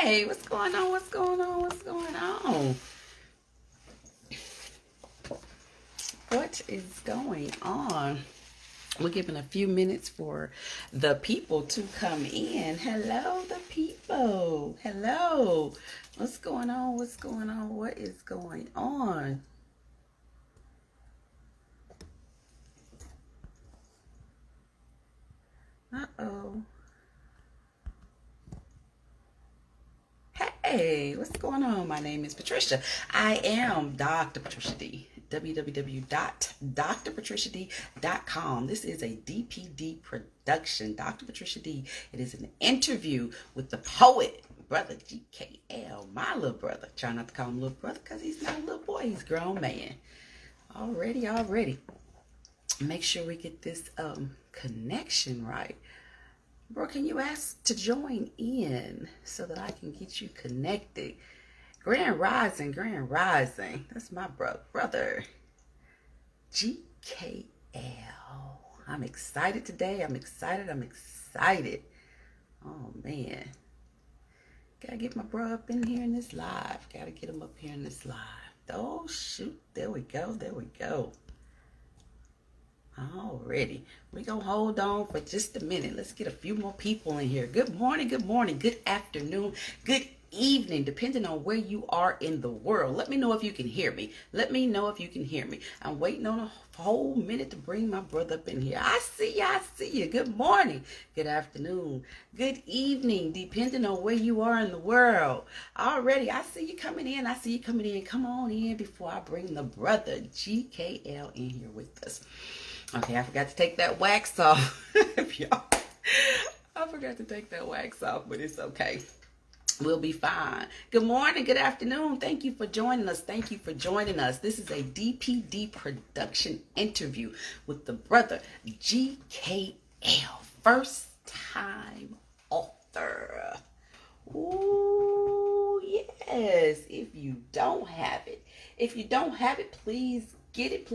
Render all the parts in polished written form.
Hey, what's going on? What's going on? What's going on? What is going on? We're giving a few minutes for the people to come in. Hello, the people. Hello. What's going on? What's going on? What is going on? Uh-oh. Hey, what's going on? My name is Patricia. I am Dr. Patricia D. www.drpatriciad.com. This is a DPD production. Dr. Patricia D. It is an interview with the poet, Brother B.GKL, my little brother. Try not to call him little brother because he's not a little boy. He's a grown man. Already. Make sure we get this connection right. Bro, can you ask to join in so that I can get you connected? Grand Rising. That's my brother, GKL. I'm excited today. I'm excited. Oh, man. Gotta get my bro up in here in this live. Gotta get him up here in this live. Oh, shoot. There we go. Already. We're going to hold on for just a minute. Let's get a few more people in here. Good morning, good afternoon, good evening, depending on where you are in the world. Let me know if you can hear me. I'm waiting on a whole minute to bring my brother up in here. I see you. Good morning, good afternoon, good evening, depending on where you are in the world. Already, I see you coming in. Come on in before I bring the brother GKL in here with us. Okay, I forgot to take that wax off. I forgot to take that wax off, but it's okay. We'll be fine. Good morning, good afternoon. Thank you for joining us. This is a DPD production interview with the brother GKL, first time author. Ooh, yes. If you don't have it, please get it.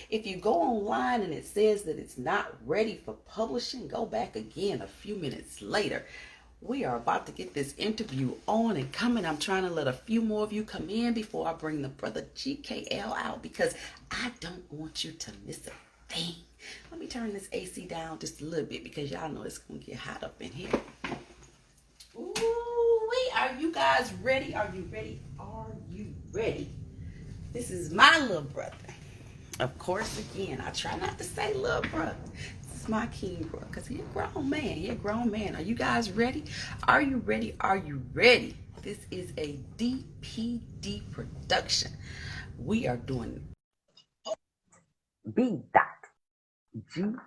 If you go online and it says that it's not ready for publishing, go back again a few minutes later. We are about to get this interview on and coming. I'm trying to let a few more of you come in before I bring the brother GKL out because I don't want you to miss a thing. Let me turn this AC down just a little bit because y'all know it's going to get hot up in here. Ooh, wait, are you guys ready? Are you ready? This is my little brother. Of course, again, I try not to say little brother. This is my Keenng bro, because he's a grown man. Are you guys ready? Are you ready? This is a DPD production. We are doing B.GKL.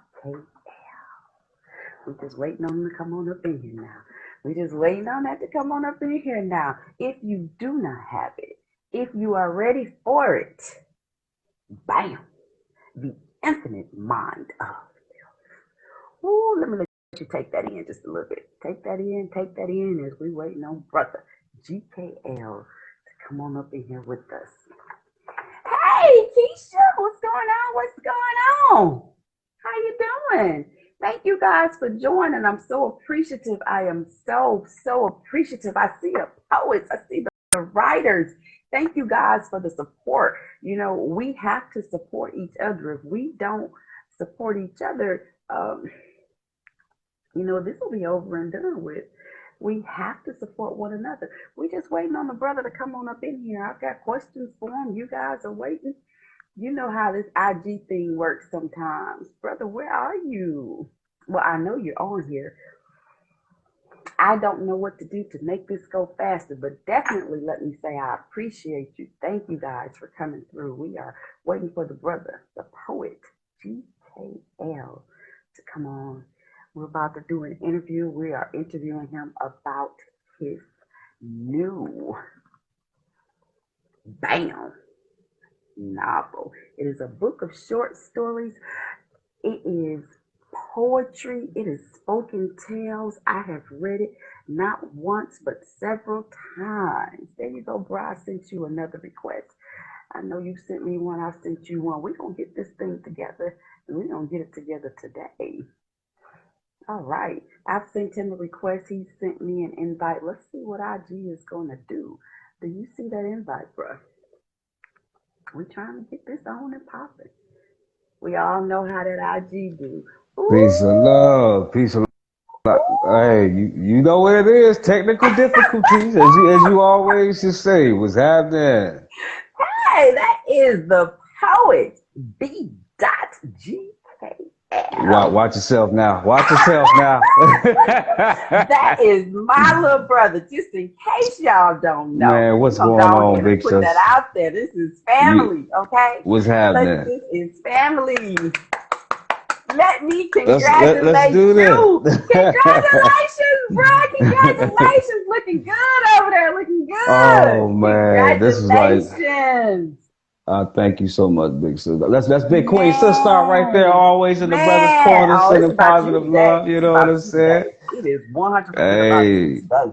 We're just waiting on him to come on up in here now. If you do not have it, if you are ready for it, bam, the infinite mind of Lio'lf. Ooh, let me let you take that in just a little bit. Take that in as we waiting on brother GKL to come on up in here with us. Hey, Keisha, what's going on? How you doing? Thank you guys for joining. I'm so appreciative. I am so appreciative. I see the poets. I see the writers. Thank you guys for the support. You know, we have to support each other. If we don't support each other, this will be over and done with. We have to support one another. We're just waiting on the brother to come on up in here. I've got questions for him. You guys are waiting. You know how this IG thing works sometimes. Brother, where are you? Well, I know you're on here. I don't know what to do to make this go faster, but definitely let me say I appreciate you. Thank you guys for coming through. We are waiting for the brother, the poet, GKL, to come on. We're about to do an interview. We are interviewing him about his new novel. It is a book of short stories. It is poetry. It is spoken tales. I have read it not once but several times. There you go, bro. I sent you another request. I know you sent me one. I sent you one. We're going to get this thing together, and we're going to get it together today. All right. I've sent him a request. He sent me an invite. Let's see what IG is going to do. Do you see that invite, bro? We trying to get this on and popping. We all know how that IG do. Peace and Ooh, love. Peace and love. Hey, ooh. you know what it is. Technical difficulties, as you always just say. What's happening? Hey, that is the poet, B.GKL. Watch yourself now. Watch yourself now. That is my little brother. Just in case y'all don't know, Man, we're what's gonna going go on, ahead and big put that sis? out there. This is You, family, okay? what's Look, happening? this is family. Let me Let's congratulate do this. you. Congratulations, bro. Congratulations. Looking good over there. Looking Oh good. man, this is like Congratulations. thank you so much, big sis. That's Big Kween Sistar right there, Man. always in the brother's Man. corner, Oh, it's sending about you positive today. love. You It's know what about I'm you saying? today. It is 100% about you Hey, today.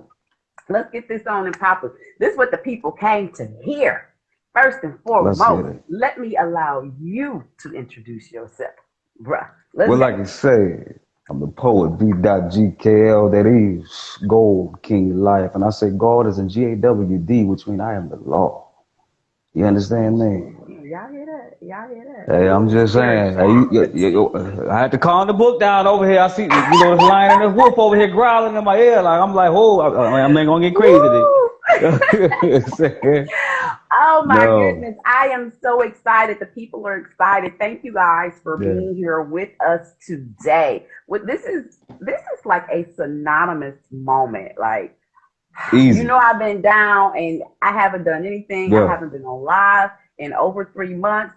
Let's get this on and popping. This is what the people came to hear. First and let's get foremost, it. let me allow you to introduce yourself, bruh. Let's Well, go. like you say, I'm the poet, B.GKL, that is Gawd, King Life. And I say Gawd is in Gawd, which means I am the law. You understand me? Y'all hear that? Y'all hear that? Hey, I'm just saying. Hey, I had to calm the book down over here. I see, this lion and this wolf over here growling in my ear. Like I'm like, oh, I ain't gonna get crazy Woo! today. Oh my No, goodness. I am so excited. The people are excited. Thank you guys for yeah, being here with us today. This is like a synonymous moment. Like, easy. I've been down and I haven't done anything. I Yeah. haven't been on live in over 3 months.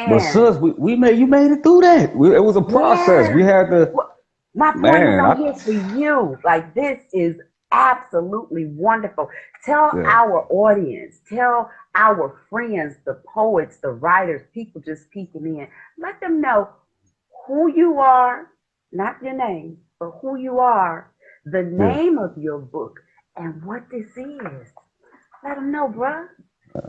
But Man, sis, you made it through that. It was a process. yeah. We had to, Well, my point is man. I'm here for you. Like, this is absolutely wonderful. Tell Yeah, our audience, tell our friends, the poets, the writers, people just peeking in. Let them know who you are, not your name, but who you are, the yeah. name of your book, and what this is. Let them know, bruh.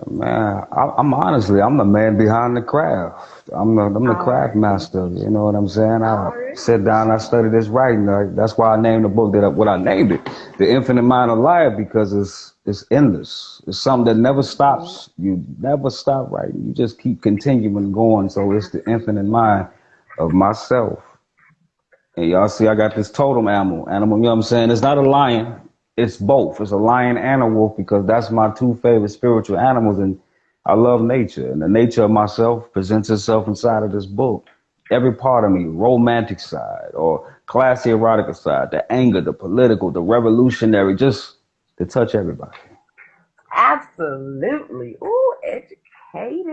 Man, I'm the man behind the craft. I'm the craft Already, master. You know what I'm saying? I already. sit down, I study this writing. That's why I named the book what I named it, The Infinite Mind of Life, because it's endless. It's something that never Yeah, stops. You never stop writing. You just keep continuing going. So it's the infinite absolutely. mind of myself. And y'all see, I got this totem animal. You know what I'm saying? It's not a lion. It's both. It's a lion and a wolf because that's my two favorite spiritual animals. And I love nature. And the nature of myself presents itself inside of this book. Every part of me, romantic side or classy erotica side, the anger, the political, the revolutionary, just to touch everybody. Absolutely. Ooh, educated,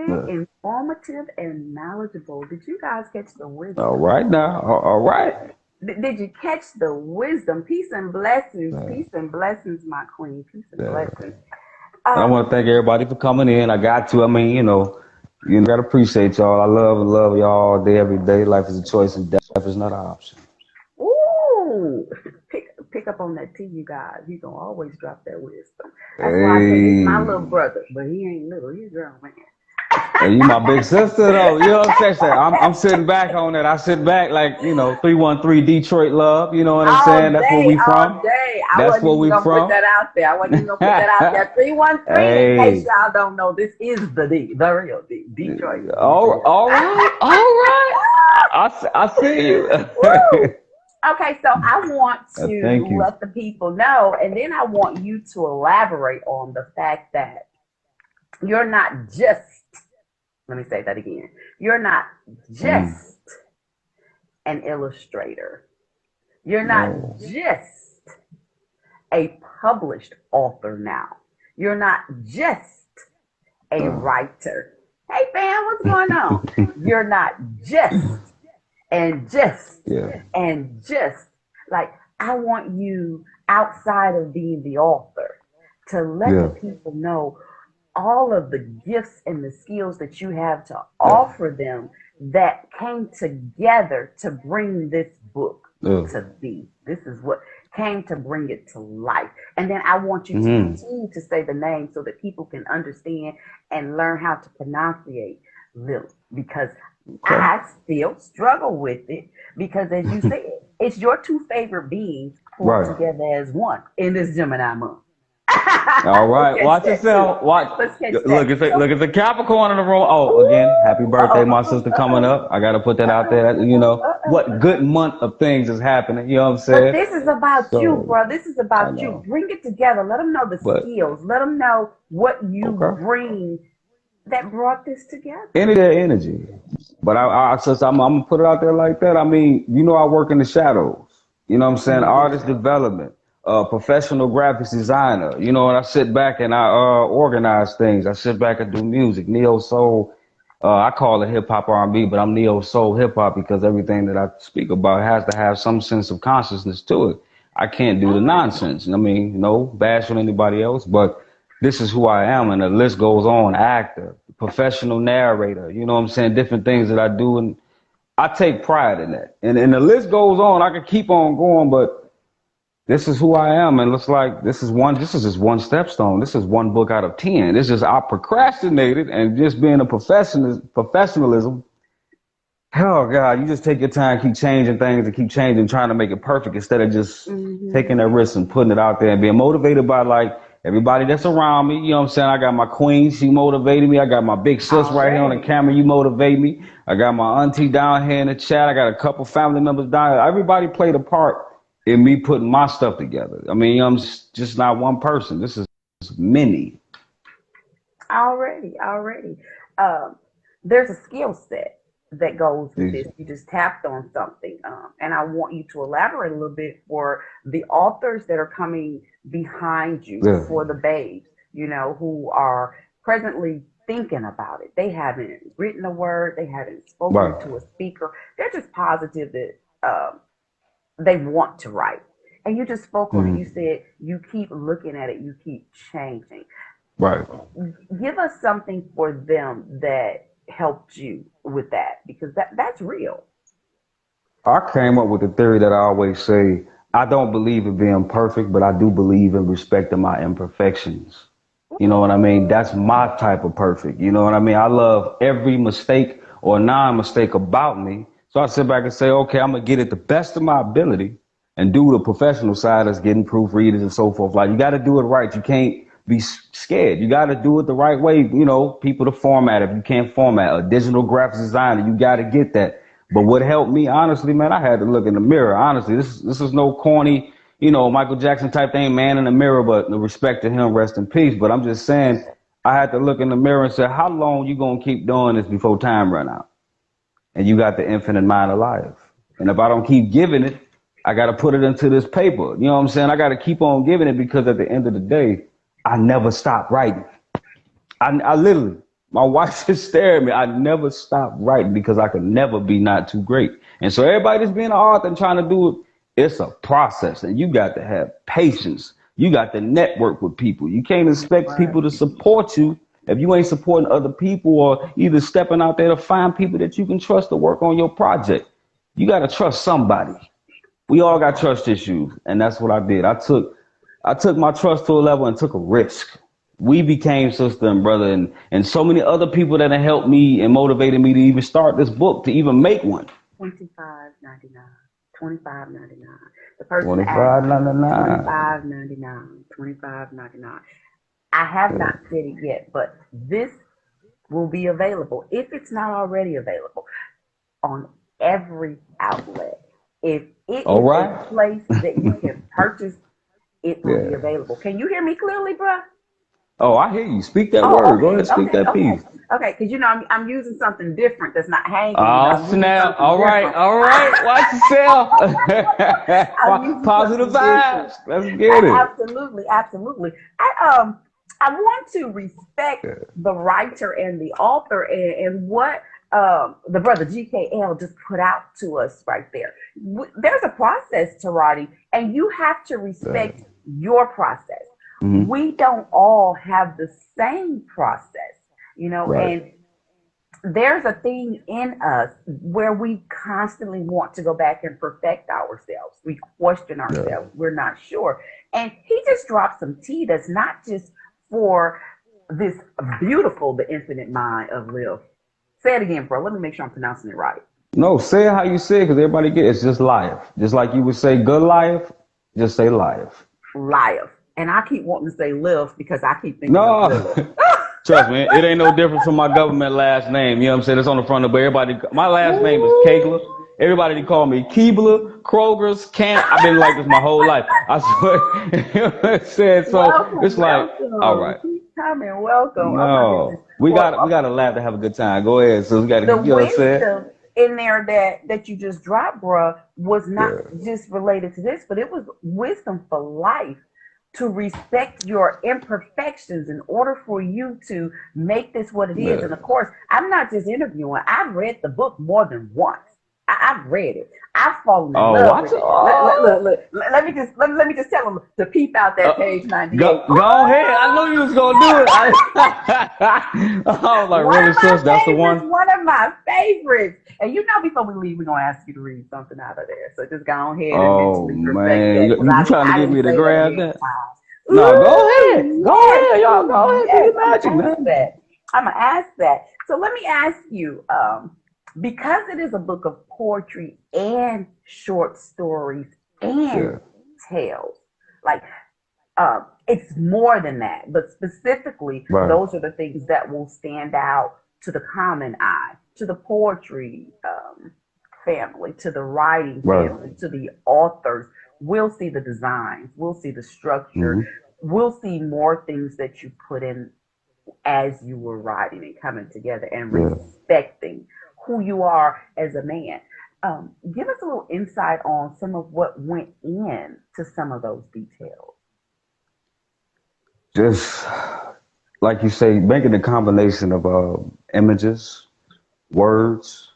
Yeah. informative, and knowledgeable. Did you guys catch the All wisdom? right now. All right. Did you catch the wisdom? Peace and blessings. Yeah. Peace and blessings, my queen. Peace and Yeah. blessings. And I Um, want to thank everybody for coming in. I got to. I mean, gotta appreciate y'all. I love and love y'all all day, every day. Life is a choice, and death is not an option. ooh, pick up on that T, you guys. He's gonna always drop that wisdom. That's why I say he's my little Hey, brother, but he ain't little. He's a grown man. hey, you my big sister though. You know what I'm saying? I'm sitting back on that. I sit back like 313 Detroit love. You know what I'm saying? That's where we All from. day. I That's wasn't where even we gonna put from. that out there. I wasn't even gonna put that out there. 313, in case Hey, y'all don't know, this is the real D, Detroit. all right, all right. I see you. Woo! Okay, so I want Thank to you. let the people know, and then I want you to elaborate on the fact that you're not just, let me say that again, you're not Mm, just an illustrator. You're not no. just a published author now. You're not just a Uh, writer. Hey, fam, what's going on? You're not just and just yeah, and just like I want you outside of being the author to let the yeah, people know all of the gifts and the skills that you have to yeah, offer them that came together to bring this book yeah. to be. This is what came to bring it to life. And then I want you to Mm, continue to say the name so that people can understand and learn how to pronunciate Lil because okay. I still struggle with it because as you said, It's your two favorite beings pulled Right. together as one in this Gemini month. All Let's right. catch Watch that too. yourself. Watch. Let's catch Look, that. look, So, it's a Capricorn in the room. Oh, again, ooh, happy birthday, my uh-oh, sister coming uh-oh, up. I gotta put that out uh-oh, there. You uh-oh, know uh-oh, what good uh-oh. month of things is happening. You know what I'm But saying? this is about you, So bro. This is I about you. know, Bring it together. Let them know the but skills. Let them know what you okay. bring that brought this together. Energy. But since I'm gonna put it out there like that. I mean, I work in the shadows. You know what I'm saying? Hmm. Artist development, professional graphics designer. And I sit back and I organize things. I sit back and do music, neo soul. I call it hip hop R&B, but I'm neo soul hip hop because everything that I speak about has to have some sense of consciousness to it. I can't do the All right. nonsense. I mean, no bash on anybody else, but this is who I am, and the list goes on. Actor, professional narrator, you know what I'm saying? Different things that I do, and I take pride in that. And the list goes on. I could keep on going, but this is who I am, and looks like this is just one stepstone. This is one book out of 10. It's just I procrastinated, and just being a professionalism. Oh God, you just take your time, keep changing things, and keep changing, trying to make it perfect instead of just taking that Hmm. risk and putting it out there and being motivated by like everybody that's around me. You know what I'm saying? I got my queen, she motivated me. I got my big sis right here on the Already. camera, you motivate me. I got my auntie down here in the chat. I got a couple family members down here. Everybody played a part in me putting my stuff together. I mean, I'm just not one person. This is many. Already. Um, there's a skill set that goes with These, this. You just tapped on something. And I want you to elaborate a little bit for the authors that are coming behind you, yeah, for the babes, who are presently thinking about it. They haven't written a word, they haven't spoken it right, to a speaker. They're just positive that they want to write. And you just spoke on it. You mhm, said you keep looking at it, you keep changing. right. Give us something for them that helped you with that, because that's real. I came up with the theory that I always say I don't believe in being perfect, but I do believe in respecting my imperfections. You know what I mean? That's my type of perfect. You know what I mean? I love every mistake or non mistake about me. So I sit back and say, okay, I'm going to get it the best of my ability and do the professional side as getting proofreaders and so forth. Like, you got to do it right. You can't be scared. You got to do it the right way. People to format. If you can't format a digital graphics designer, you got to get that. But what helped me, honestly, man, I had to look in the mirror. Honestly, this is no corny, Michael Jackson type thing, man in the mirror, but the respect to him, rest in peace. But I'm just saying, I had to look in the mirror and say, how long you gonna keep doing this before time run out? And you got the infinite mind of life. And if I don't keep giving it, I got to put it into this paper. You know what I'm saying? I got to keep on giving it because at the end of the day, I never stop writing. I literally, my wife just stared at me. I never stopped writing because I could never be not too great. And so everybody that's being an author and trying to do it, it's a process, and you got to have patience. You got to network with people. You can't expect Right. people to support you if you ain't supporting other people or either stepping out there to find people that you can trust to work on your project. You got to trust somebody. We all got trust issues, and that's what I did. I took my trust to a level and took a risk. We became sister and brother, and so many other people that have helped me and motivated me to even start this book, to even make one. 25.99. 25.99. The person asked 25.99. 25.99. 25.99. I have Yeah. not said it yet, but this will be available if it's not already available on every outlet. If it All is a right. place that you can purchase, it will be Yeah. available. Can you hear me clearly, bruh? Oh, I hear you. Speak that Oh, word. Go okay, ahead, speak that piece. okay. Because I'm using something different that's not hanging. Oh, I'm using snap. something All right. different. All right. Watch yourself. I'm using Positive something different. vibes. Let's get it. Absolutely. I want to respect the writer and the author and what the brother GKL just put out to us right there. There's a process to writing, and you have to Yeah. respect your process. Hmm. We don't all have the same process, Right. and there's a thing in us where we constantly want to go back and perfect ourselves. We question Yeah. ourselves. We're not sure. And he just dropped some tea that's not just for this beautiful, the infinite mind of Lil. Say it again, bro. Let me make sure I'm pronouncing it right. No, say it how you say it, because everybody get it. It's just life. Just like you would say good life, just say life. Lio'lf. And I keep wanting to say Lilf because I keep thinking of No, Lilith. trust me, it ain't no different from my government last name. You know what I'm saying? It's on the front of the, but everybody, my last name is Kaigler. Everybody call me Keebler, Kroger's, Camp. I've been like this my whole life. I swear. You know what I'm saying? So Welcome, it's like, all welcome. right. Keep coming, welcome. Oh my goodness. No, we gotta laugh to have a good time. Go ahead. So we gotta, The you know what I'm saying? wisdom in there that you just dropped, bruh, was not Yeah, just related to this, but it was wisdom for life, to respect your imperfections in order for you to make this what it is. yeah. And of course, I'm not just interviewing. I've read the book more than once. I've read it. I've fallen in Oh, love watch with it. it. Oh, Let me just tell them to peep out that page 98. go ahead. I knew you was gonna do it. I was like, One really, of my sis? That's the favorites, one. one of my favorites. And you know, before we leave, we're gonna ask you to read something out of there. So just go on ahead and Oh mentally perfect man, that, you, because you trying to I get didn't me to say that grab ahead that? of time. No, go ahead. Ooh, Go yes, ahead, y'all. Go ooh, ahead. Do yes. your I'm magic, gonna ask man. that. I'm gonna ask that. So let me ask you, because it is a book of poetry and short stories and Yeah, tales, like it's more than that, but specifically, right, those are the things that will stand out to the common eye, to the poetry family, to the writing right. family, to the authors. We'll see the designs, we'll see the structure, Mm-hmm. we'll see more things that you put in as you were writing and coming together and Yeah. respecting who you are as a man. Give us a little insight on some of what went in to some of those details. Just like you say, making a combination of images, words,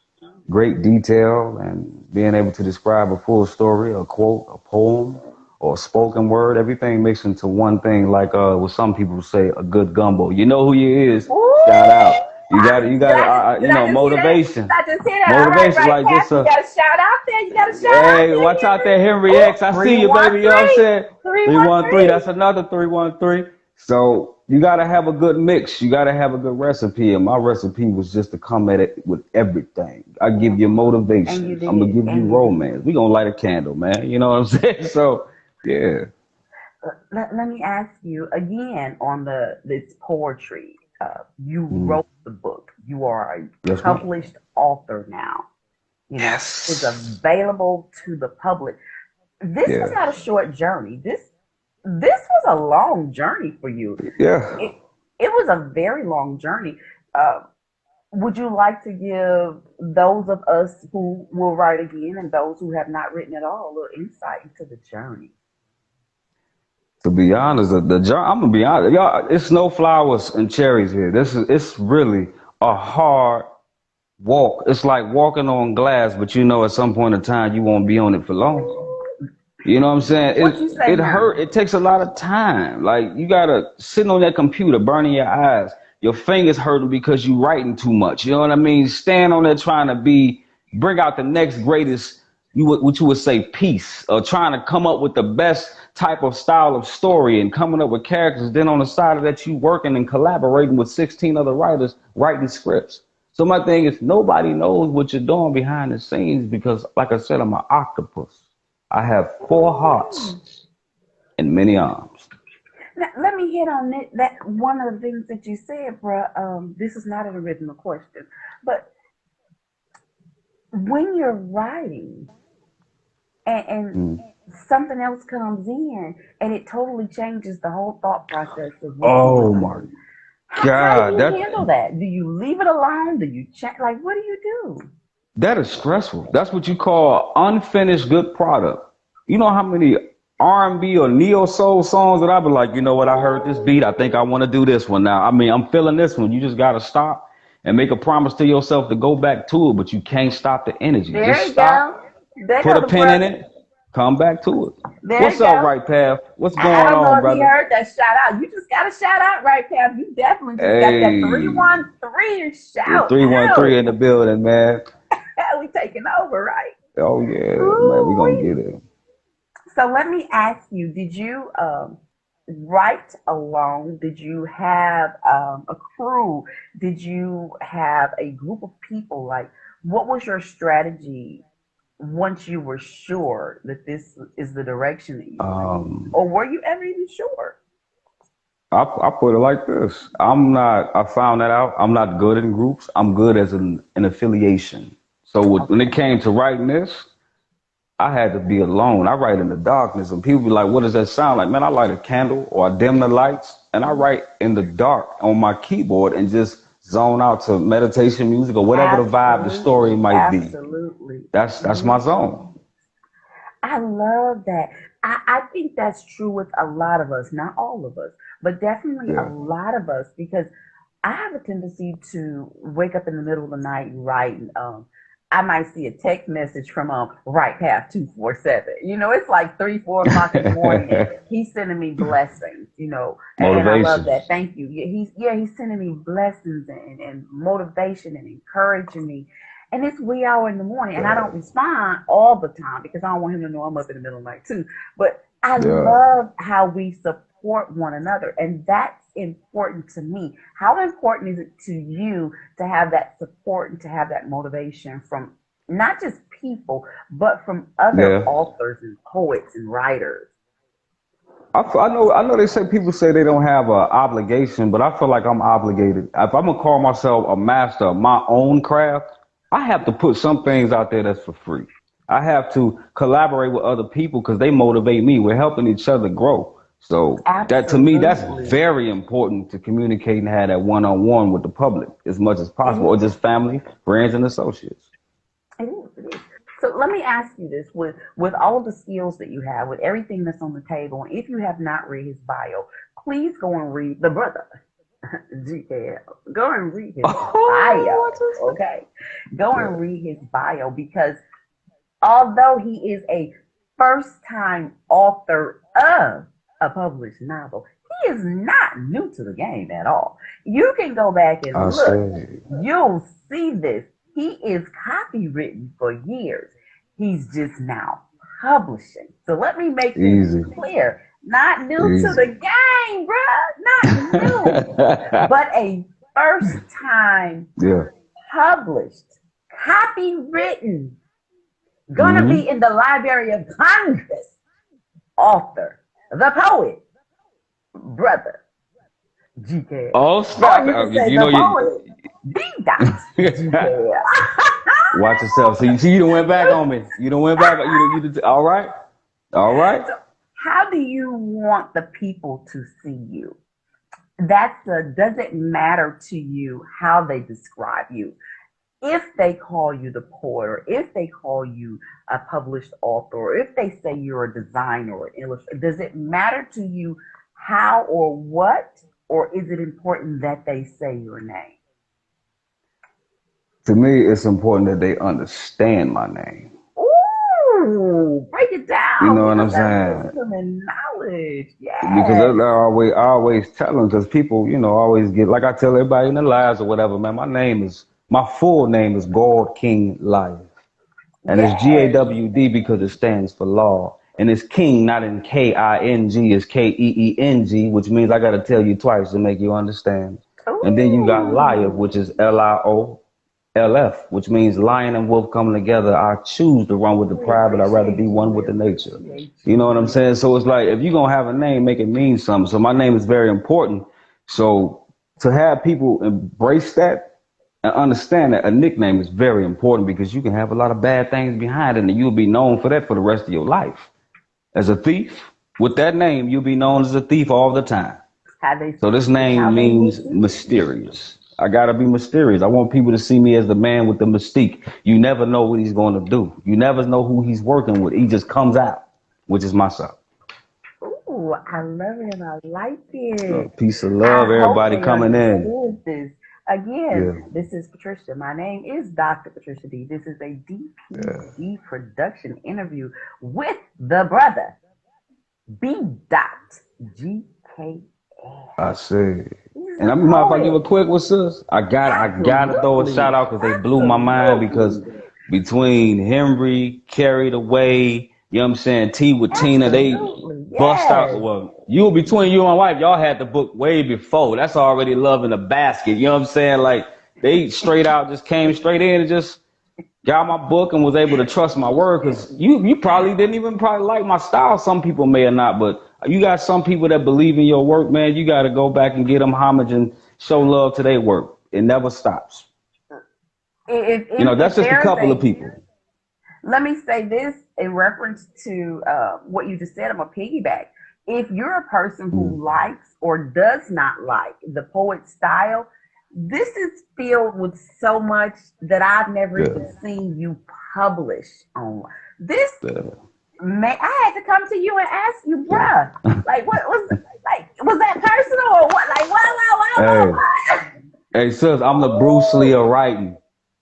great detail, and being able to describe a full story, a quote, a poem, or a spoken word, everything mixed into one thing, like what some people say, a good gumbo. You know who you is. Shout Ooh, out. You did got it. I just You did I know, just hear that? motivation. Did I just hear that? All right, Motivation, right, like Cap. just You got a shout out there. You got a shout out hey, there, watch out Henry. there, Henry Ooh, X. I see three you, one baby. You know what I'm three, saying? three one 313. three. That's another 313. So you gotta have a good mix. You gotta have a good recipe. And my recipe was just to come at it with everything. I give you And you motivation. I'm gonna did, give you and you did. romance. We gonna light a candle, man. You know what I'm saying? So yeah. Let me ask you again on the this poetry. You Mm. wrote the book. You are a Yes, ma'am. published author now. You know, it's Yes. available to the public. This was Yeah. not a short journey. This was a long journey for you. Yeah. It it was a very long journey. Uh, would you like to give those of us who will write again and those who have not written at all a little insight into the journey? To be honest, I'm gonna be honest, y'all. It's no flowers and cherries here. It's really a hard walk. It's like walking on glass, but you know at some point in time you won't be on it for long. You know what I'm saying? What you say It now? hurt. It takes a lot of time. Like you gotta sitting on that computer, burning your eyes. Your fingers hurting because you writing too much. You know what I mean? Stand on there trying to bring out the next greatest. What you would say piece, or trying to come up with the best type of style of story and coming up with characters. Then on the side of that, you working and collaborating with 16 other writers writing scripts. So my thing is, nobody knows what you're doing behind the scenes because, like I said, I'm an octopus. I have four hearts Ooh. and many arms. Now, let me hit on that one of the things that you said, bruh. This is not an original question, but when you're writing and Mm. something else comes in and it totally changes the whole thought process of what you were Oh my doing. How do God, you handle that? Do you leave it alone? Do you check? Like, what do you do? that is stressful. That's what you call unfinished good product. You know how many R&B or neo soul songs that I've been like, you know what? I heard this beat. I think I want to do this one now. I mean, I'm feeling this one. You just gotta stop and make a promise to yourself to go back to it, but you can't stop the energy. There Just you go. stop, There put go a the pin in brother. it, come back to it. There What's you up, go. right path? What's I going don't know on, if he brother? heard that shout out. You just got a shout out right, Pam. You definitely just got that Hey, 313 shout out. 313 in the building, man. We taking over, right? Oh yeah, man, we gonna Ooh-wee. get it. So let me ask you, did you write alone? Did you have a crew? Did you have a group of people? Like, What was your strategy once you were sure that this is the direction that you want to go? Um, Or were you ever even sure? I put it like this. I found that out. I'm not good in groups. I'm good as an affiliation. So when it Okay. came to writing this, I had to be alone. I write in the darkness, and people be like, "What does that sound like?" Man, I light a candle or I dim the lights, and I write in the dark on my keyboard and just zone out to meditation music or whatever the vibe, the story Absolutely. might be. Absolutely. That's my zone. I love that. I think that's true with a lot of us, not all of us, but definitely a Yeah, lot of us, because I have a tendency to wake up in the middle of the night and write. And, I might see a text message from Right Path 247. It's like 3, 4 o'clock in the morning, and he's sending me blessings. And I love motivation. that. Thank you. He's sending me blessings and motivation and encouraging me. And it's wee hour in the morning, and I don't respond all the time because I don't want him to know I'm up in the middle of the night too. But I Yeah. love how we support one another, and that's important to me. How important is it to you to have that support and to have that motivation from not just people, but from other Yeah. authors and poets and writers? I know they say people say they don't have an obligation, but I feel like I'm obligated. If I'm gonna call myself a master of my own craft, I have to put some things out there that's for free. I have to collaborate with other people because they motivate me. We're helping each other grow. So that to me, that's Absolutely. very important to communicate and have that one-on-one with the public as much as It possible, or is. just family, friends, and associates. It is. It is. So let me ask you this: with all of the skills that you have, with everything that's on the table, and if you have not read his bio, please go and read the brother. GKL. Go and read his Oh, bio. Okay. Go yeah, and read his bio, because although he is a first time author of a published novel, he is not new to the game at all. You can go back I and look, say you'll see this. He is copywritten for years. He's just now publishing. So let me make this easy, clear. Not new to easy. the game, bruh. Not new, but a first time Yeah. published, copywritten, gonna Hmm. be in the Library of Congress author, the poet, brother, Oh, GKL. Or stop you it. can say You the know you. poet, B. Dot GKL. Watch yourself. So you done went back on me. You done went back. All right. All right. So, how do you want the people to see you? Does it matter to you how they describe you? If they call you the poet, or if they call you a published author, or if they say you're a designer or an illustrator, does it matter to you how or what, or is it important that they say your name? To me, it's important that they understand my name. Ooh, break it You down. know Give what us I'm that saying? wisdom and knowledge. Because Yes. I always tell them, because people, always get, like I tell everybody in the lives or whatever, man, my full name is Gawd Keenng Lio'lf. And it's Yes. GAWD because it stands for law. And it's King, not in King, it's Keeng, which means I got to tell you twice to make you understand. And then you got Lio'lf, which Ooh. is Lio'lf, which means lion and wolf coming together. I choose to run with the We pride, but I'd rather be appreciate you. one with We the nature. appreciate You know what I'm you. saying? So it's like, if you're going to have a name, make it mean something. So my name is very important. So to have people embrace that and understand that a nickname is very important, because you can have a lot of bad things behind it and you'll be known for that for the rest of your life. As a thief, with that name, you'll be known as a thief all the time. How they So this It's how name they will means see you. mysterious. I gotta be mysterious. I want people to see me as the man with the mystique. You never know what he's going to do. You never know who he's working with. He just comes out, which is myself. Ooh, I love it. I like it. Peace of I love, hope everybody they coming in. understood this. Again, Yeah, this is Patricia. My name is Dr. Patricia D. This is a yeah. DPD production interview with the brother, B. GKL. I see. He's And a I mean, if I give a poet. quick one, sis, I gotta throw a shout Absolutely. out because they blew my mind. Because Absolutely. between Henry, Carried Away, you know what I'm saying, T with Tina, they Absolutely. bust out. Yes. Well, between you and my wife, y'all had the book way before. That's already love in the basket. You know what I'm saying? Like they straight out just came straight in and just got my book and was able to trust my word, because you probably didn't even probably like my style. Some people may or not, but you got some people that believe in your work, man. You got to go back and get them homage and show love to their work. It never stops. That's If just a there's couple of a, people. let me say this in reference to what you just said. I'm a piggyback. If you're a person Mm, who likes or does not like the poet style, this is filled with so much that I've never even yeah, seen you publish on. This yeah, may I had to come to you and ask you, yeah. bruh, like what was like was that personal or what? Like Hey, what? hey, sis, I'm the Bruce Lee Ooh. of writing.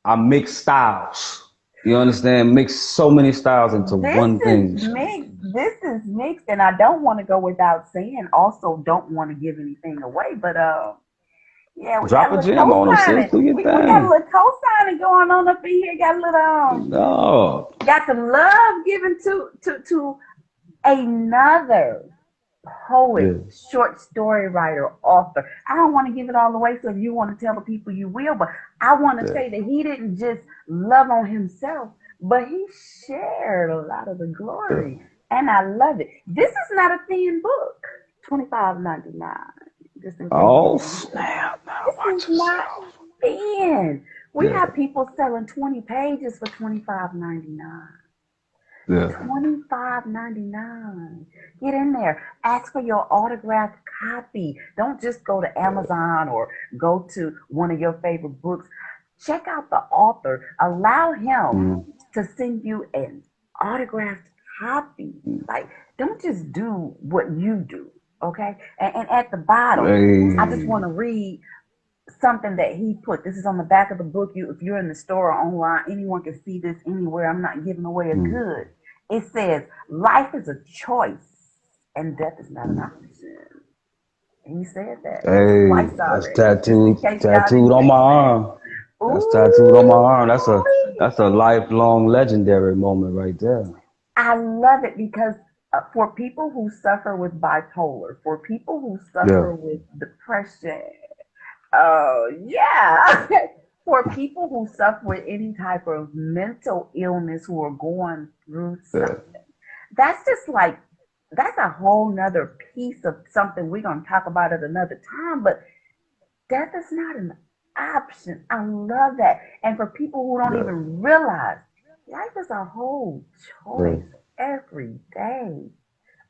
I mix styles. You understand? Mix so many styles into This one is thing. mixed. This is mixed, and I don't want to go without saying. Also, don't want to give anything away, but yeah, we got Drop a a little gem on them, sis. co-signing. Do your We got a thing. little co-signing going on up in here. Got a little No. got some love given to another poet, Yeah, short story writer, author. I don't want to give it all away, so if you want to tell the people, you will. But I want to yeah, say that he didn't just love on himself, but he shared a lot of the yeah. glory, and I love it. This is not a thin book. $25.99. Just in case you Oh, didn't hear. snap. Now This is watch not yourself. thin. We Yeah, have people selling 20 pages for $25.99. yeah, 25.99. Get in there. Ask for your autographed copy. Don't just go to Amazon or go to one of your favorite books. Check out the author. Allow him mm, to send you an autographed copy. Like, don't just do what you do. Okay. And at the bottom, I just hey, want to read something that he put. This is on the back of the book. If you're in the store or online, anyone can see this anywhere. I'm not giving away a mm, good. It says, "Life is a choice, and death is not an mm. option." He said that Hey, twice that's already, just in tattooed, case y'all tattooed didn't on my catch that. arm. That's tattooed on my Ooh, arm. That's a lifelong legendary moment right there. I love it because for people who suffer with bipolar, for people who Yeah, suffer with depression, oh, yeah. For people who suffer with any type of mental illness who are going through yeah, something, that's just like, that's a whole nother piece of something we're going to talk about at another time. But death is not an option. I love that. And for people who don't yeah, even realize, life is a whole yeah. choice every day.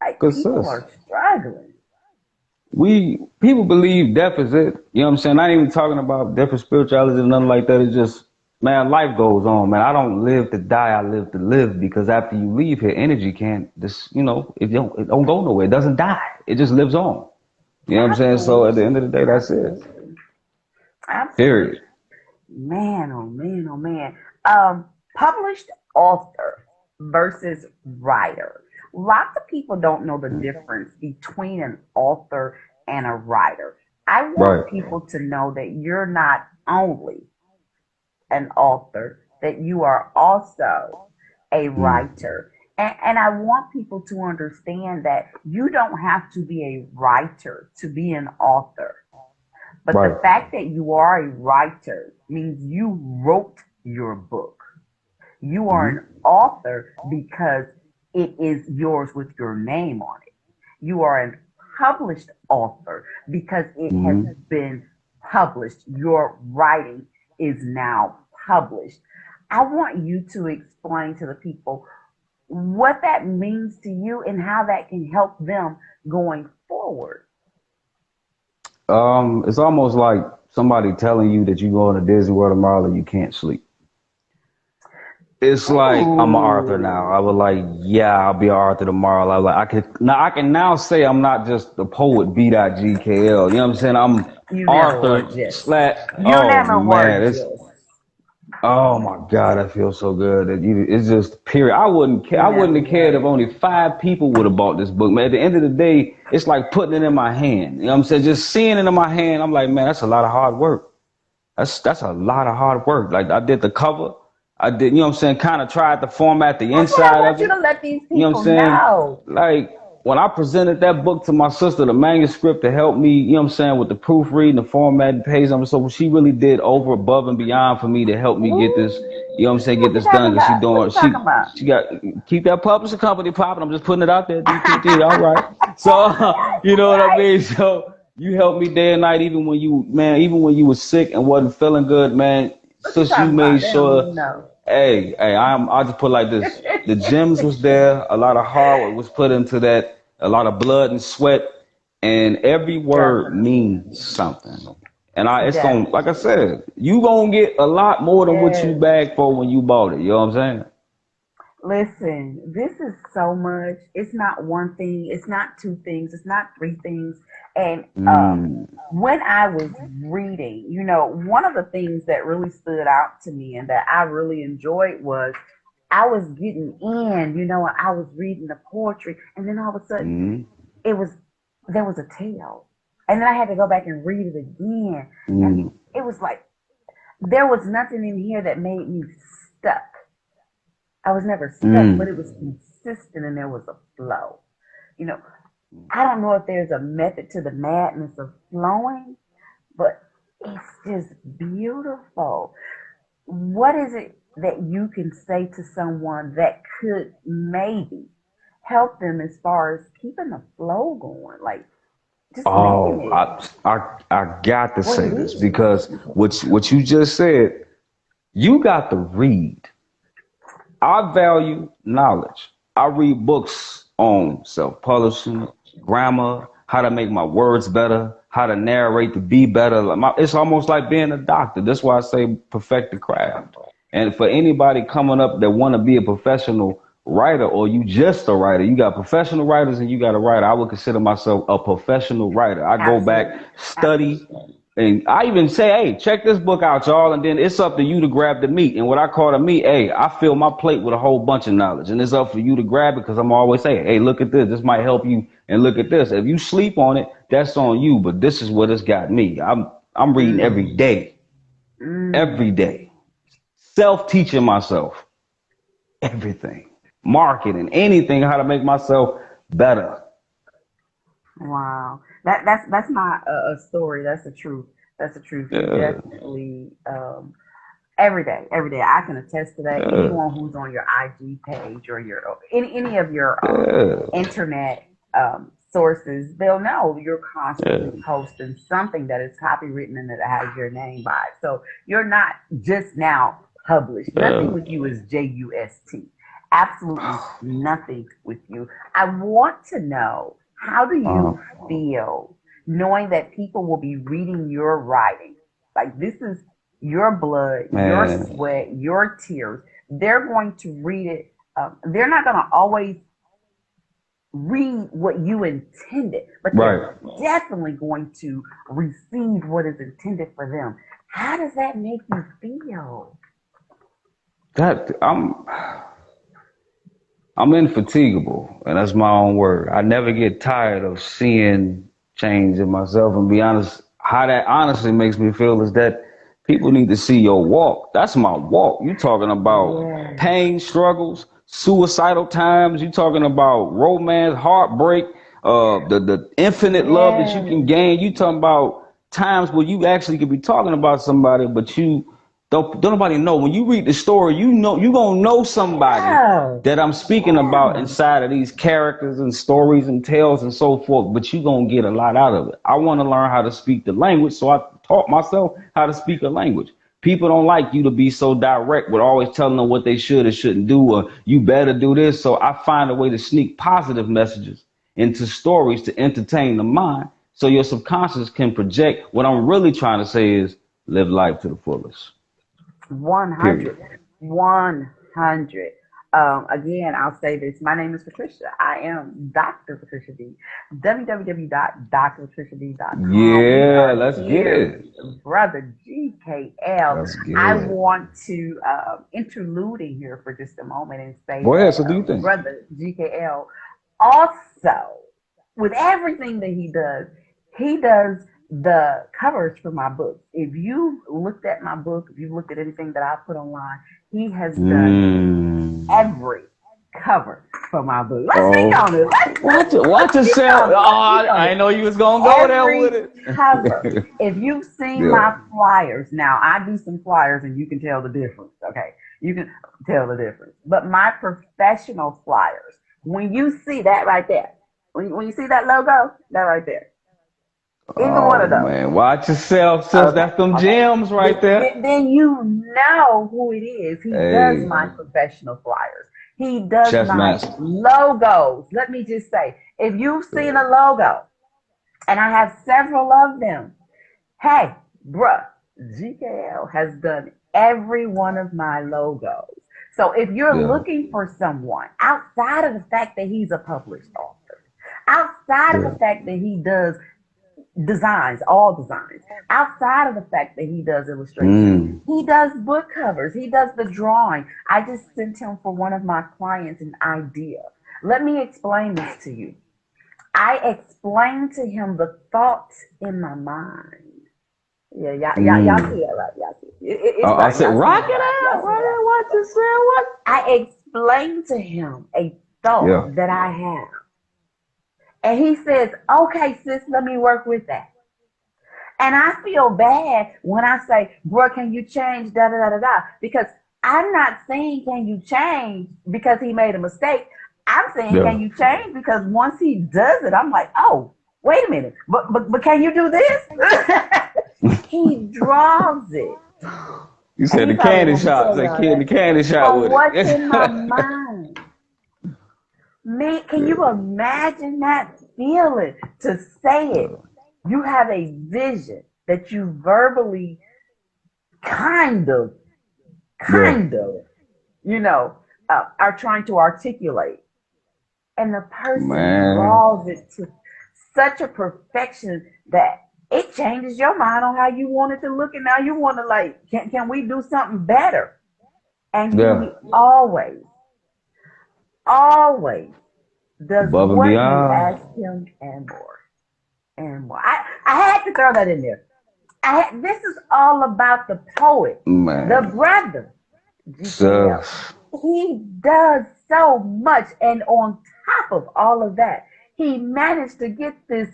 Like, Cause people sis, are struggling. people believe death is it. You know what I'm saying? Not even talking about different spirituality or nothing like that. It's just, man, life goes on, man. I don't live to die. I live to live, because after you leave here, energy can't just, it don't go nowhere. It doesn't die. It just lives on. You know what I'm saying? So at the Absolutely. end of the day, that's it. Absolutely. Absolutely. Period. Man, oh man, oh man. Published author versus writer. Lots of people don't know the difference between an author and a writer. I want Right. people to know that you're not only an author, that you are also a Mm. writer. And I want people to understand that you don't have to be a writer to be an author. But Right. the fact that you are a writer means you wrote your book. You are Hmm. an author because it is yours with your name on it. You are a published author because it has Hmm. been published. Your writing is now published. I want you to explain to the people what that means to you and how that can help them going forward. It's almost like somebody telling you that you going to Disney World tomorrow and you can't sleep. It's like I'm an Arthur now. I Ooh, was like, yeah, I'll be an Arthur tomorrow. I can now say I'm not just the poet B.GKL. You know what I'm saying? I'm you never were Arthur just. slash. You Oh never were man, it's just. oh my God, I feel so good. It's just period. I wouldn't care. You I wouldn't never have cared if were. only 5 people would have bought this book. Man, at the end of the day, it's like putting it in my hand. You know what I'm saying? Just seeing it in my hand, I'm like, man, that's a lot of hard work. That's a lot of hard work. Like I did the cover. I did, you know what I'm saying, kind of tried to format the That's what I inside want of you it. to let these You know what I'm people saying? know. Like when I presented that book to my sister, the manuscript to help me, you know what I'm saying, with the proofreading, the formatting, page numbers, so she really did over, above, and beyond for me to help me get this, you know what I'm saying, get What you this talking done. Cause about? What you talking about? she got, keep that publishing company popping. I'm just putting it out there, DPD. All right. So, you know what I Right. mean? So you helped me day and night, even when you, man, even when you was sick and wasn't feeling good, man. What you Since you talking made about? They don't sure, even know. I'll just put it like this. The gems was there. A lot of hard work was put into that. A lot of blood and sweat. And every word Definitely. means something. And it's going, like I Definitely. said, you gonna get a lot more than what you Yes. bagged for when you bought it. You know what I'm Listen, this is so much. It's not one thing. It's not two things. It's not three things. And saying? when I was reading, one of the things that really stood out to me and that I really enjoyed was I was getting in, and I was reading the poetry, and then all of a sudden Mm, it was there was a tale, and then I had to go back and read it again, and mm, it was like there was nothing in here that made me stuck. I was never stuck, but mm. it was consistent and there was a flow. You know, I don't know if there's a method to the madness of flowing, but it's just beautiful. What is it that you can say to someone that could maybe help them as far as keeping the flow going, like just making Oh, it I got to what say it this is? because what you just said, you got to read. I value knowledge. I read books on self-publishing, grammar, how to make my words better, how to narrate to be better. It's almost like being a doctor. That's why I say perfect the craft. And for anybody coming up that want to be a professional writer or you just a writer, you got professional writers and you got a writer. I would consider myself a professional writer. I go back, Absolutely, study, absolutely. and I even say, hey, check this book out, y'all. And then it's up to you to grab the meat. And what I call the meat, hey, I fill my plate with a whole bunch of knowledge. And it's up for you to grab it because I'm always saying, hey, look at this. This might help you. And look at this. If you sleep on it, that's on you. But this is what it's got me. I'm reading every Mm, day. Every mm. day. Self-teaching myself. Everything. Marketing, anything, how to make myself better. Wow, that's not a story. That's the truth. That's the truth. You Yeah, definitely every day. I can attest to that. yeah, Anyone who's on your IG page or your any of your yeah, internet sources, they'll know you're yeah, constantly posting something that is copywritten and that has your name by it. So you're not just now published. Nothing yeah. with you is JUST. Absolutely nothing with you. I want to know, how do Uh, you feel knowing that people will be reading your writing? Like, this is your blood, your man, sweat, your tears. They're going to read it. They're not going to always read what you intended, but they're right. definitely going to receive what is intended for them. How does that make you feel? That I'm infatigable, and that's my own word. I never get tired of seeing change in myself. And be honest, how that honestly makes me feel is that people need to see your walk. That's my walk. You talking about Yes. pain, struggles, suicidal times. You talking about romance, heartbreak, the infinite love that you can Yes. gain. You talking about times where you actually could be talking about somebody, but you don't nobody know. When you read the story, you gonna know somebody Yeah. that I'm speaking about Yeah. inside of these characters and stories and tales and so forth, but you gonna get a lot out of it. I want to learn how to speak the language, so I taught myself how to speak a language. People don't like you to be so direct with always telling them what they should or shouldn't do, or you better do this. So I find a way to sneak positive messages into stories to entertain the mind so your subconscious can project what I'm really trying to say is live life to the fullest. Period. 100. 100. Again, I'll say this. My name is Patricia. I am Dr. Patricia D. www.drpatriciad.com. We Yeah, are let's get here it. with Brother GKL. Let's get I it. want to interlude in here for just a moment and say Go ahead. that So do you think? Brother GKL also, with everything that he does the covers for my books. If you looked at my book, if you looked at anything that I put online, he has done Mm, every cover for my book. Let's speak on it. Watch yourself. I know you was gonna go there with it. Cover. If you've seen my flyers, now I do some flyers and you can tell the difference. Okay, you can tell the difference. But my professional flyers, when you see that right there, when you see that logo, that right there, either one of those. Man, watch yourself, sis. Okay. That's them gems right there. Then you know who it is. He does my professional flyers. He does my logos. Let me just say, if you've seen a logo, and I have several of them, hey, bruh, GKL has done every one of my logos. So if you're looking for someone outside of the fact that he's a published author, outside of the fact that he does designs, all designs, outside of the fact that he does illustration, he does book covers, he does the drawing. I just sent him for one of my clients an idea. Let me explain this to you. I explained to him the thoughts in my mind. Yeah, y'all see it, right? Y'all see it. I said, rock it out. What you said? What? I explained to him a thought that I have. And he says, okay, sis, let me work with that. And I feel bad when I say, bro, can you change, da-da-da-da-da? Because I'm not saying, can you change because he made a mistake. I'm saying, can you change? Because once he does it, I'm like, oh, wait a minute. But can you do this? He draws it. You said the candy shop. It's like kid in the candy shop with what's in my mind? Man, can you imagine that feeling to say it? You have a vision that you verbally kind of, you know, are trying to articulate. And the person draws it to such a perfection that it changes your mind on how you want it to look. And now you want to like, can we do something better? And he always does what you ask him and more. And more. I had to throw that in there. This is all about the poet, the brother. So, he does so much. And on top of all of that, he managed to get this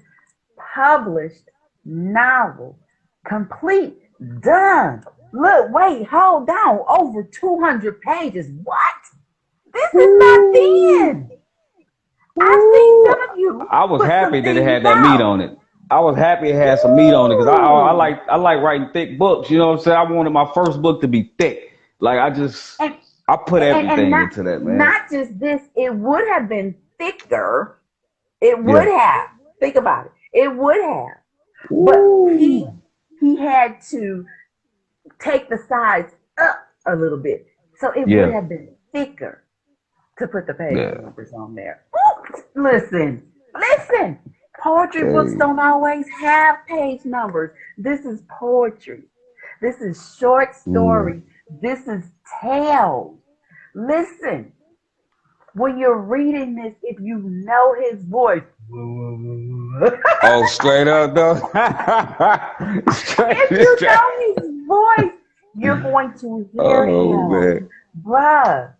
published novel, complete, done. Look, wait, hold on. Over 200 pages. What? This is not the end. I've seen some of you. I was happy that it had that meat on it. I was happy it had some meat on it because I like writing thick books. You know what I'm saying? I wanted my first book to be thick. Like I put everything into that, man. Not just this, it would have been thicker. It would have. Think about it. It would have. But he had to take the sides up a little bit. So it would have been thicker to put the page numbers on there. Ooh, listen. Poetry books don't always have page numbers. This is poetry. This is short story. This is tales. Listen, when you're reading this, if you know his voice. Oh, straight up, though. If you know his voice, you're going to hear him. Man. Bruh,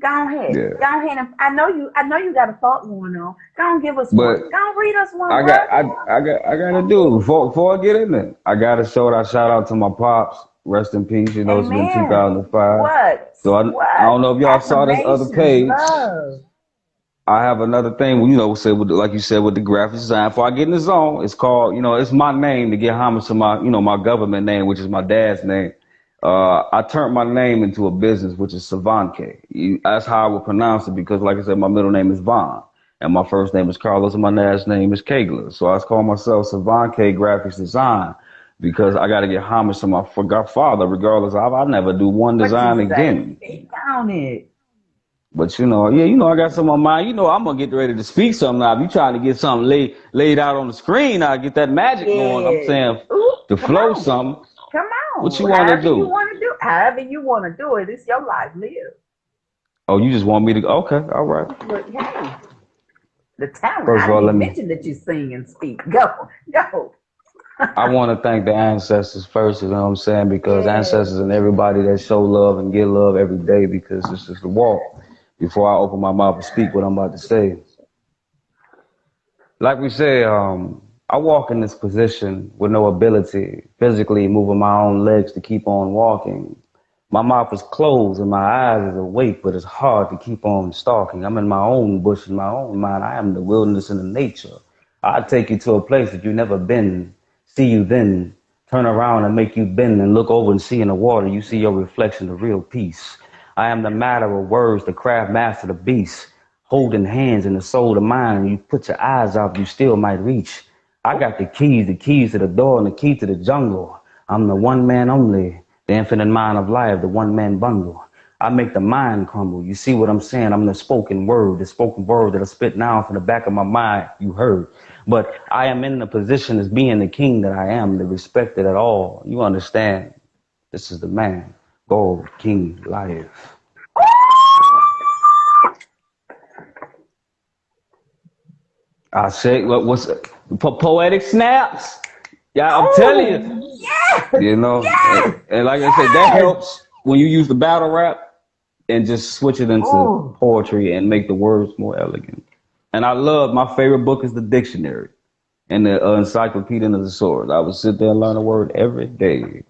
go ahead. Yeah. Go ahead. I know you got a thought going on. Go and give us one. Go read us one. I gotta do it before I get in there. I gotta shout out to my pops. Rest in peace. You know, It's been 2005. What? So I don't know if y'all saw this other page. Love. I have another thing, you know, like you said, with the graphic design. Before I get in the zone, it's called, you know, it's my name to get homage to my, you know, my government name, which is my dad's name. I turned my name into a business, which is Savanke. That's how I would pronounce it because, like I said, my middle name is Vaughn, and my first name is Carlos, and my last name is Kaigler. So I call myself Savanke Graphics Design because I got to get homage to my father, regardless of I never do one design again. Down it. But you know, I got something on my mind. You know, I'm gonna get ready to speak something now. If you trying to get something laid out on the screen, I'll get that magic going. I'm saying to flow something. Come on. What you want to do? However you want to do it. It's your life, live. Oh, you just want me to? Okay, all right. But hey, the talent. First of all, let me mention that you sing and speak. Go. I want to thank the ancestors first. You know what I'm saying? Because ancestors and everybody that show love and get love every day. Because this is the walk. before I open my mouth and speak what I'm about to say. Like we said, I walk in this position with no ability, physically moving my own legs to keep on walking. My mouth is closed and my eyes is awake, but it's hard to keep on stalking. I'm in my own bush, in my own mind. I am the wilderness and the nature. I'll take you to a place that you've never been, see you then, turn around and make you bend and look over and see in the water. You see your reflection, the real peace. I am the matter of words, the craft master, the beast. Holding hands in the soul of mind. You put your eyes out, you still might reach. I got the keys to the door and the key to the jungle. I'm the one man only, the infinite mind of life, the one man bundle. I make the mind crumble. You see what I'm saying? I'm the spoken word that I spit now from the back of my mind, you heard. But I am in the position as being the king that I am, the respected at all. You understand? This is the man, Gawd, King, Lio'lf. I say, what's poetic snaps? Yeah, I'm telling you. Yes, You know, yes, and like I said, that helps when you use the battle rap and just switch it into ooh. poetry and make the words more elegant. And I love, my favorite book is the dictionary and the encyclopedia of the swords. I would sit there and learn a word every day.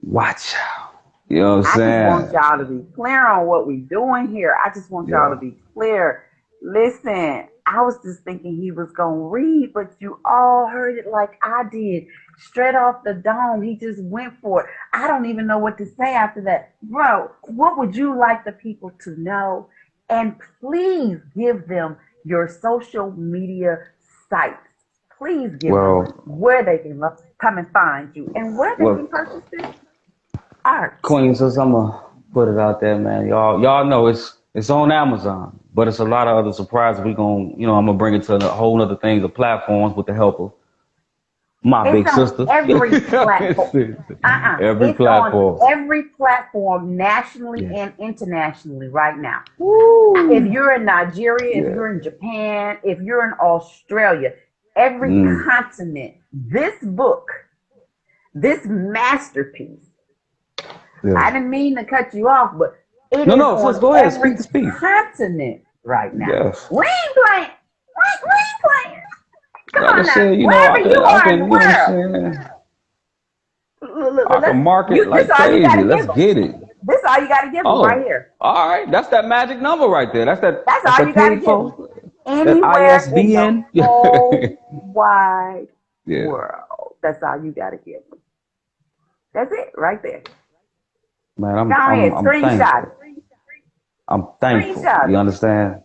Watch out. You know what I'm I just want saying? y'all to be clear on what we're doing here. I just want y'all to Yeah. be clear. Listen, I was just thinking he was going to read, but you all heard it like I did. Straight off the dome, he just went for it. I don't even know what to say after that. Bro, what would you like the people to know? And please give them your social media sites. Please give them Well, where they can come and find you and where they can well, purchase this art. Queen, since I'm gonna put it out there, man, y'all know it's on Amazon, but it's a lot of other surprises. I'm gonna bring it to a whole other things, the platforms with the help of my It's big on sister. every platform. Every It's on platform. every platform nationally Yeah. and internationally right now. If Woo. you're in Nigeria, if Yeah. you're in Japan, if you're in Australia, every Mm. continent, this book, this masterpiece, Yeah. I didn't mean to cut you off, but it No, is no, sis, on go ahead. Speak every to speak. continent right now. Yes. We ain't playing. We ain't playing. Come Like I on now. said, Wherever you I are in the can, you know what I'm world, saying? I let's, can market this like all you got crazy. to Let's give them. get it. This all you got to give them right Oh, here. all right. That's that magic number right there. That's That's all that you got to give them. pinfo. That Anywhere in the ISBN. whole wide Yeah. world. That's all you got to give them. That's it right there. Man, Go ahead. I'm Screenshot thankful. it. I'm thankful. Screenshot You it. understand?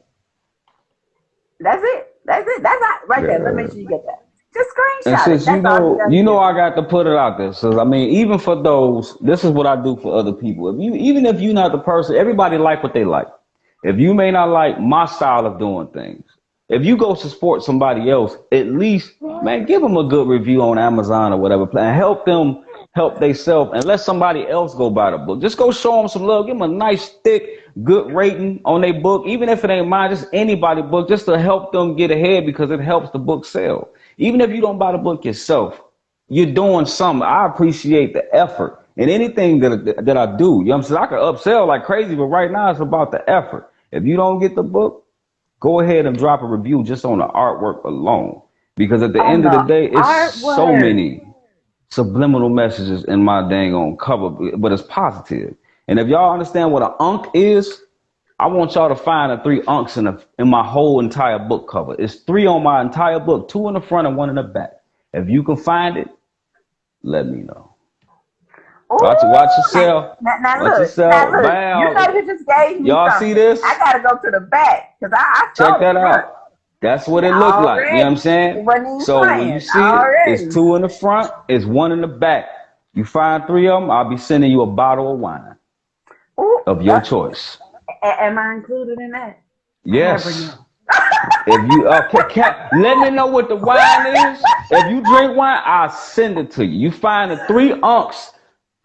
That's it. That's it. That's it right there. Let me make sure Yeah. you get that. Just And screenshot it. since That's all you got to give I them. got to put it out there. So I mean, even for those, this is what I do for other people. Even if you're not the person, everybody like what they like. If you may not like my style of doing things, if you go to support somebody else, at least, man, give them a good review on Amazon or whatever, and help them help themselves, and let somebody else go buy the book. Just go show them some love. Give them a nice, thick, good rating on their book, even if it ain't mine, just anybody book, just to help them get ahead because it helps the book sell. Even if you don't buy the book yourself, you're doing something. I appreciate the effort and anything that I do. You know what I'm saying? I could upsell like crazy, but right now it's about the effort. If you don't get the book, go ahead and drop a review just on the artwork alone. Because at the On end of the the day, it's so artwork. many subliminal messages in my dang on cover, but it's positive. And if y'all understand what an unk is, I want y'all to find the three unks in my whole entire book cover. It's three on my entire book, two in the front and one in the back. If you can find it, let me know. Watch Ooh, yourself. Watch now yourself. look. You know Bam. you just gave me Y'all see something. I this? gotta go to the back because I saw Check the that front. out. That's what it looked like. You know what I'm Already. It saying? wasn't even So when you playing. see it, it's Already. two in the front, it's one in the back. You find three of them, I'll be sending you a bottle of wine Ooh, of your choice. am I included in that? I never Yes. know. If you let me know what the wine is. If you drink wine, I'll send it to you. You find the three unks,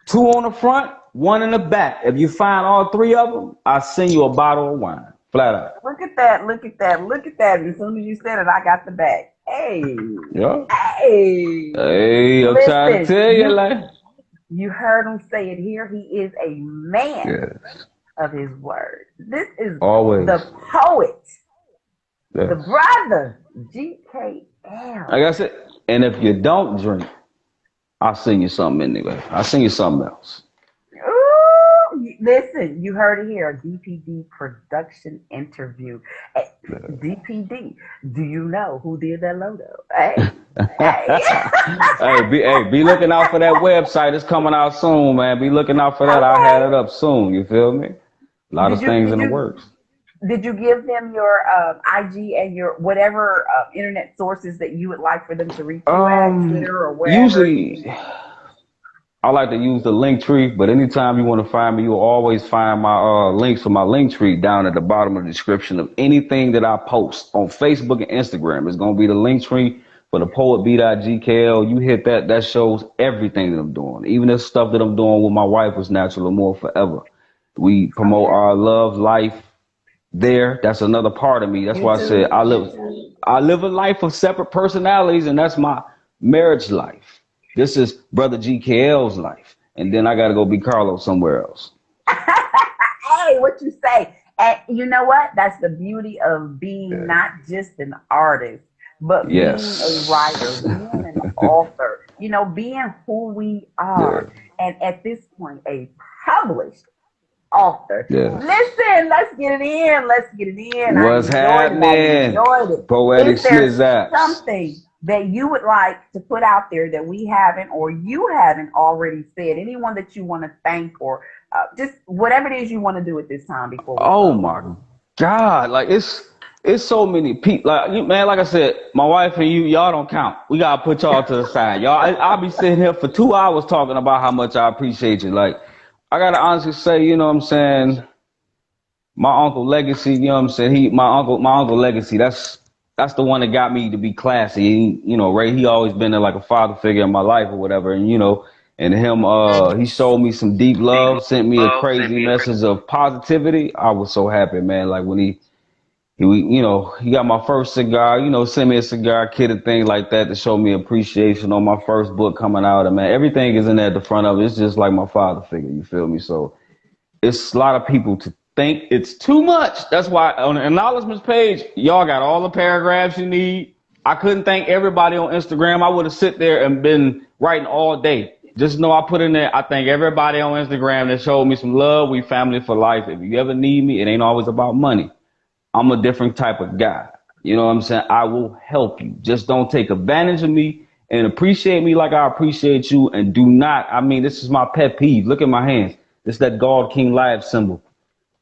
two on the front, one in the back. If you find all three of them, I'll send you a bottle of wine. Flat out. Look at that. Look at that. Look at that. As soon as you said it, I got the bag. Hey. Yeah. Hey. Hey, I'm trying to Listen, tell you, like. you heard him say it here. He is a man Yeah. of his word. This is Always. the poet, the Yes. brother, GKL. Like I said, and if you don't drink, I'll sing you something anyway. I'll sing you something else. Ooh, listen, you heard it here, a DPD production interview. Hey, DPD, do you know who did that logo? Hey, hey. Be looking out for that website. It's coming out soon, man. Be looking out for that. I'll have it Okay. up soon. You feel me? A lot Did of you things did in the you works. did you give them your IG and your whatever internet sources that you would like for them to reach you at, Twitter or wherever? Usually I like to use the link tree, but anytime you want to find me, you'll always find my links for my link tree down at the bottom of the description of anything that I post on Facebook and Instagram. It's going to be the link tree for the poet B.GKL. You hit that, that shows everything that I'm doing. Even the stuff that I'm doing with my wife was Natural and More Forever. We promote Okay. our love life there. That's another part of me. That's why I said YouTube, YouTube. I live a life of separate personalities, and that's my marriage life. This is Brother GKL's life. And then I gotta go be Carlos somewhere else. Hey, what you say? And you know what? That's the beauty of being Yeah. not just an artist, but being a writer, Yes. being an author, being who we Yeah. are. And at this point, a published author. Yes. Listen, let's get it in. Let's get it in. I What's enjoyed it. I happening? enjoyed it. Poetic Is there Slizaps. something that you would like to put out there that we haven't or you haven't already said? Anyone that you want to thank or just whatever it is you want to do at this time before we Oh close? my God. Like it's so many people. Man, like I said, my wife and y'all don't count. We gotta put y'all to the side. I'll be sitting here for 2 hours talking about how much I appreciate you. Like, I gotta honestly say, you know what I'm saying? My uncle Legacy, you know what I'm saying? My uncle Legacy, that's the one that got me to be classy. Ray, he always been there like a father figure in my life or whatever. And him, he showed me some deep love, sent me a crazy message of positivity. I was so happy, man. Like when he got my first cigar, sent me a cigar kit and things like that to show me appreciation on my first book coming out. And man, everything is in there at the front of it. It's just like my father figure, you feel me? So it's a lot of people to think it's too much. That's why on the acknowledgments page, y'all got all the paragraphs you need. I couldn't thank everybody on Instagram. I would have sit there and been writing all day. Just know I put in there, I thank everybody on Instagram that showed me some love. We family for life. If you ever need me, it ain't always about money. I'm a different type of guy. You know what I'm saying? I will help you. Just don't take advantage of me and appreciate me like I appreciate you. And do not, this is my pet peeve. Look at my hands. This is that Gawd King Live symbol.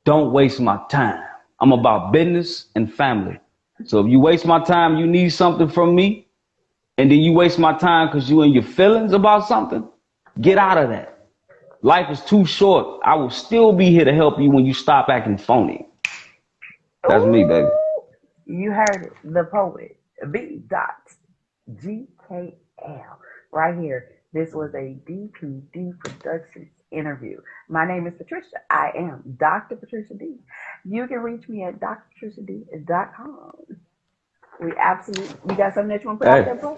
Don't waste my time. I'm about business and family. So if you waste my time, you need something from me, and then you waste my time because you in your feelings about something, get out of that. Life is too short. I will still be here to help you when you stop acting phony. That's me, baby. Ooh, you heard it. The poet, B.GKL, right here. This was a DPD Productions interview. My name is Patricia. I am Dr. Patricia D. You can reach me at drpatriciad.com. You got something that you want to put out there, Hey, bro?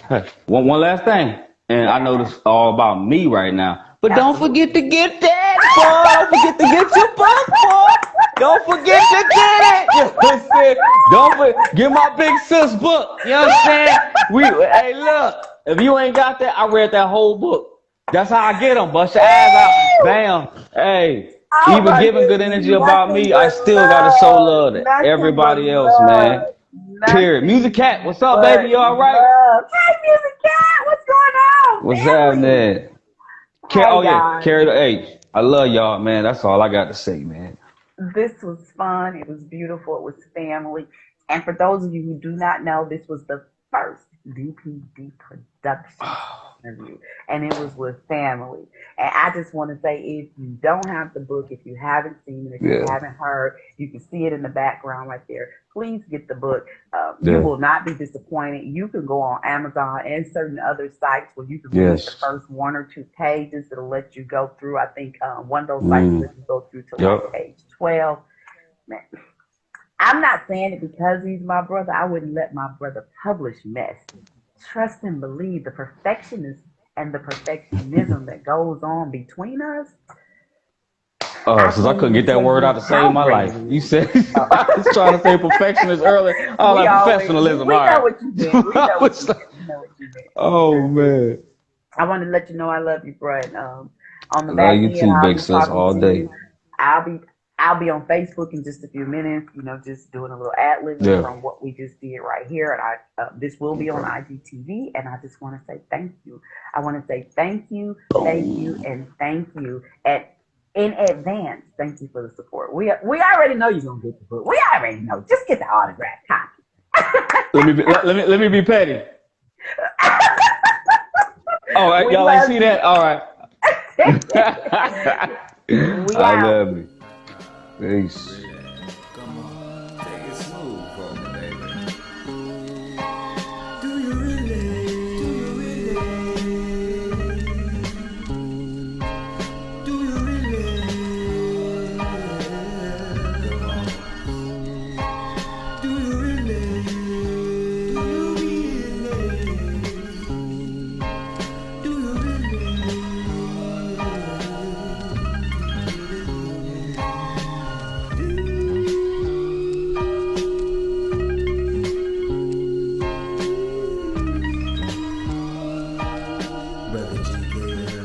hey, one last thing. And I know Yeah, this is all about me right now. But don't absolutely. forget to get that, boy. Don't forget to get your book, boy. Don't forget to get it. You know what I'm saying? Don't forget, get my big sis book. You know what I'm saying? Hey, look. If you ain't got that, I read that whole book. That's how I get them. Bust your ass out. Bam. Hey. Oh Even my giving good goodness, energy about nothing me, I but still gotta show love, love to nothing but everybody else, man. love, Period. Music nothing Cat, what's up, baby? but You all right? love. Hey, Music Cat, what's going on, What's family? happening? Hey Oh yeah, guys, carry the H. I love y'all, man. That's all I got to say, man. this was fun. It was beautiful. It was family. And for those of you who do not know, this was the first DPD Productions interview, and it was with family. And I just want to say, if you don't have the book, if you haven't seen it, if you Yeah, haven't heard, you can see it in the background right there. Please get the book. You yeah, will not be disappointed. You can go on Amazon and certain other sites where you can read the yes. first 1 or 2 pages. It'll let you go through. I think one of those sites will Mm, let you go through to like yup. page 12. Man, I'm not saying it because he's my brother. I wouldn't let my brother publish mess. Trust and believe the perfectionist and the perfectionism that goes on between us. I Since I can't couldn't even get that tell word you out to how save my great life. it You is. said I was trying to say perfectionist earlier. I was We like always, professionalism. we All know right. what you meant. We know I what was you like, meant. We know what you meant. oh man, I want to let you know I love you, bro. And, on the love back you end, too, I'll big be sis, talking all to day. you. I'll be I'll be on Facebook in just a few minutes. You know, just doing a little ad libbing Yeah. from what we just did right here. And this will be on Okay. IGTV. And I just want to say thank you. I want to say thank you, and thank you. And in advance, thank you for the support. We already know you're gonna get the book. We already know. Just get the autograph copy. Let me be petty. All right, We y'all ain't love see you. that. All right. We I out. love you. Peace. Come on, take it smooth for me, baby. Do you really? Do you really? Do you really? Come on. Do you really? Do you really? Do you really? Brother GKL.